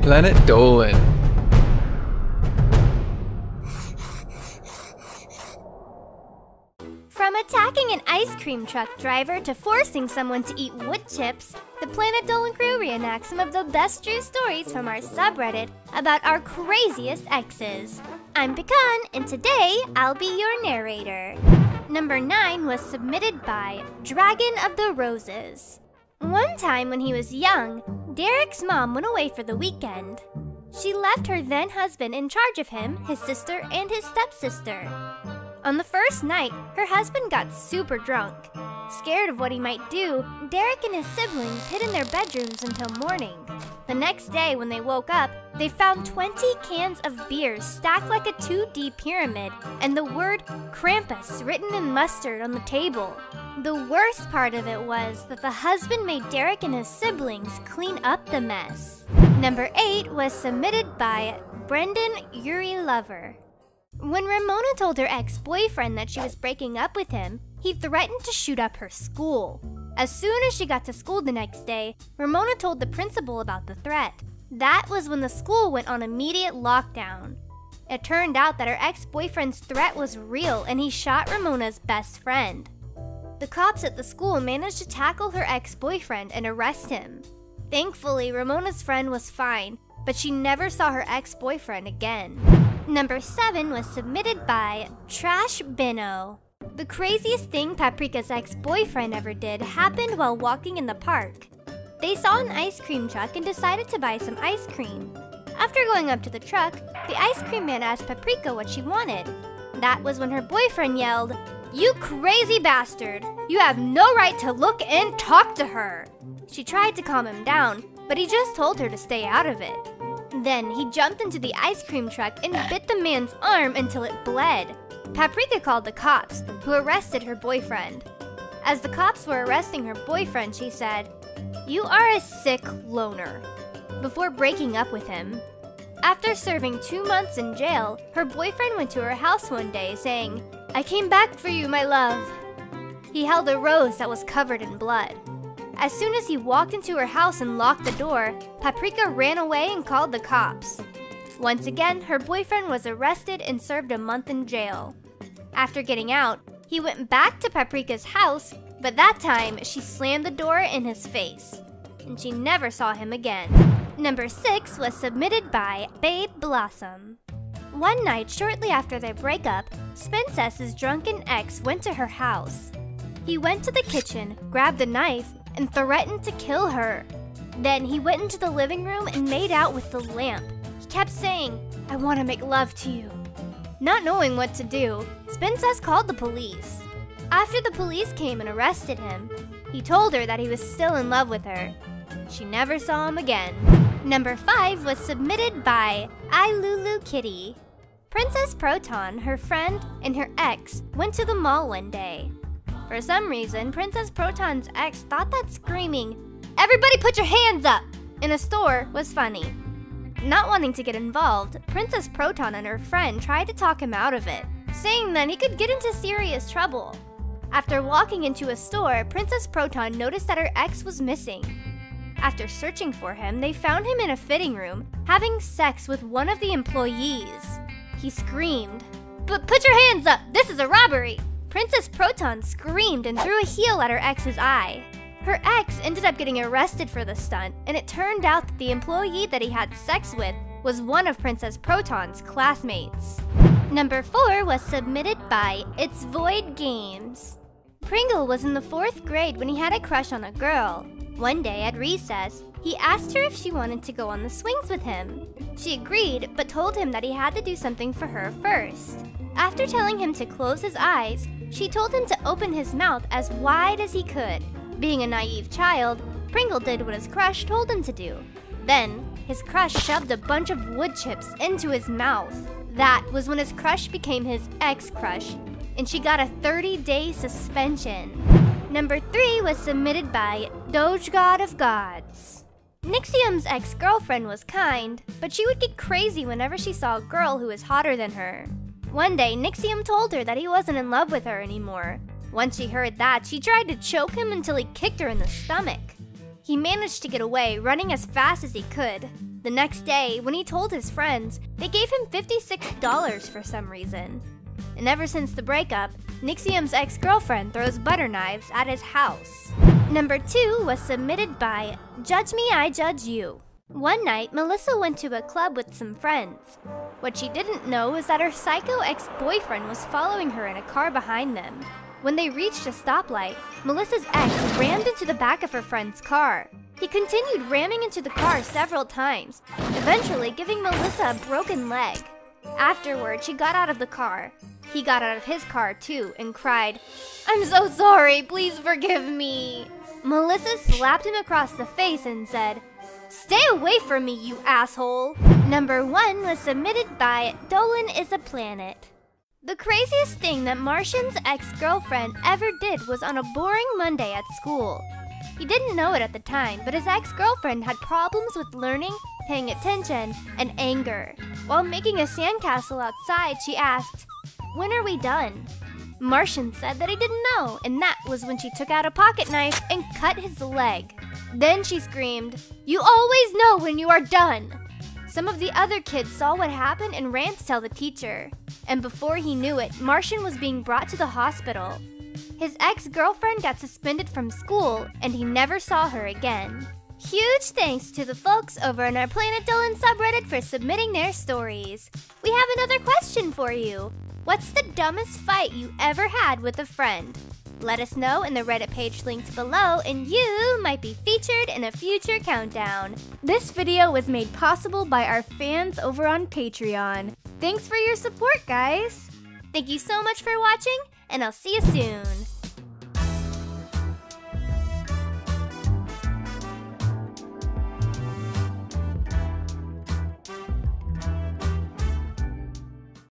Planet Dolan. From attacking an ice cream truck driver to forcing someone to eat wood chips, the Planet Dolan crew reenacts some of the best true stories from our subreddit about our craziest exes. I'm Pecan, and today I'll be your narrator. Number 9 was submitted by Dragon of the Roses. One time when he was young, Derek's mom went away for the weekend. She left her then husband in charge of him, his sister, and his stepsister. On the first night, her husband got super drunk. Scared of what he might do, Derek and his siblings hid in their bedrooms until morning. The next day, when they woke up, they found 20 cans of beer stacked like a 2D pyramid and the word Krampus written in mustard on the table. The worst part of it was that the husband made Derek and his siblings clean up the mess. Number 8 was submitted by XXBrendonUrieLoverXx. When Ramona told her ex-boyfriend that she was breaking up with him, he threatened to shoot up her school. As soon as she got to school the next day, Ramona told the principal about the threat. That was when the school went on immediate lockdown. It turned out that her ex-boyfriend's threat was real and he shot Ramona's best friend. The cops at the school managed to tackle her ex-boyfriend and arrest him. Thankfully, Ramona's friend was fine, but she never saw her ex-boyfriend again. Number 7 was submitted by Trash Bino. The craziest thing Paprika's ex-boyfriend ever did happened while walking in the park. They saw an ice cream truck and decided to buy some ice cream. After going up to the truck, the ice cream man asked Paprika what she wanted. That was when her boyfriend yelled, "You crazy bastard! You have no right to look and talk to her!" She tried to calm him down, but he just told her to stay out of it. Then he jumped into the ice cream truck and bit the man's arm until it bled. Paprika called the cops, who arrested her boyfriend. As the cops were arresting her boyfriend, she said, "You are a sick loner," before breaking up with him. After serving 2 months in jail, her boyfriend went to her house one day saying, "I came back for you, my love." He held a rose that was covered in blood. As soon as he walked into her house and locked the door, Paprika ran away and called the cops. Once again, her boyfriend was arrested and served a month in jail. After getting out, he went back to Paprika's house, but that time she slammed the door in his face, and she never saw him again. Number 6 was submitted by Babe Blossom. One night shortly after their breakup, Spence's drunken ex went to her house. He went to the kitchen, grabbed a knife, and threatened to kill her. Then he went into the living room and made out with the lamp. He kept saying, "I want to make love to you." Not knowing what to do, Spences called the police. After the police came and arrested him, he told her that he was still in love with her. She never saw him again. Number 5 was submitted by iLuluKitti. Princess Proton, her friend, and her ex went to the mall one day. For some reason, Princess Proton's ex thought that screaming, "Everybody put your hands up!" in a store was funny. Not wanting to get involved, Princess Proton and her friend tried to talk him out of it, saying that he could get into serious trouble. After walking into a store, Princess Proton noticed that her ex was missing. After searching for him, they found him in a fitting room, having sex with one of the employees. He screamed, "But put your hands up! This is a robbery!" Princess Proton screamed and threw a heel at her ex's eye. Her ex ended up getting arrested for the stunt, and it turned out that the employee that he had sex with was one of Princess Proton's classmates. Number 4 was submitted by ItzVoiddGamez. Pringle was in the 4th grade when he had a crush on a girl. One day at recess, he asked her if she wanted to go on the swings with him. She agreed, but told him that he had to do something for her first. After telling him to close his eyes, she told him to open his mouth as wide as he could. Being a naive child, Pringle did what his crush told him to do. Then, his crush shoved a bunch of wood chips into his mouth. That was when his crush became his ex-crush, and she got a 30-day suspension. Number 3 was submitted by DogeGodOfGods. Nixium's ex-girlfriend was kind, but she would get crazy whenever she saw a girl who was hotter than her. One day, Nixium told her that he wasn't in love with her anymore. Once she heard that, she tried to choke him until he kicked her in the stomach. He managed to get away, running as fast as he could. The next day, when he told his friends, they gave him $56 for some reason. And ever since the breakup, Nixium's ex-girlfriend throws butter knives at his house. Number 2 was submitted by Judgemeijudgeyou. One night, Melissa went to a club with some friends. What she didn't know was that her psycho ex-boyfriend was following her in a car behind them. When they reached a stoplight, Melissa's ex rammed into the back of her friend's car. He continued ramming into the car several times, eventually giving Melissa a broken leg. Afterward, she got out of the car. He got out of his car too and cried, "I'm so sorry, please forgive me." Melissa slapped him across the face and said, "Stay away from me, you asshole." Number 1 was submitted by DolanIsAPlanet. The craziest thing that Martian's ex-girlfriend ever did was on a boring Monday at school. He didn't know it at the time, but his ex-girlfriend had problems with learning, paying attention, and anger. While making a sandcastle outside, she asked, "When are we done?" Martian said that he didn't know, and that was when she took out a pocket knife and cut his leg. Then she screamed, "You always know when you are done!" Some of the other kids saw what happened and ran to tell the teacher. And before he knew it, Martian was being brought to the hospital. His ex-girlfriend got suspended from school, and he never saw her again. Huge thanks to the folks over on our Planet Dolan subreddit for submitting their stories. We have another question for you. What's the dumbest fight you ever had with a friend? Let us know in the Reddit page linked below, and you might be featured in a future countdown. This video was made possible by our fans over on Patreon. Thanks for your support, guys! Thank you so much for watching, and I'll see you soon!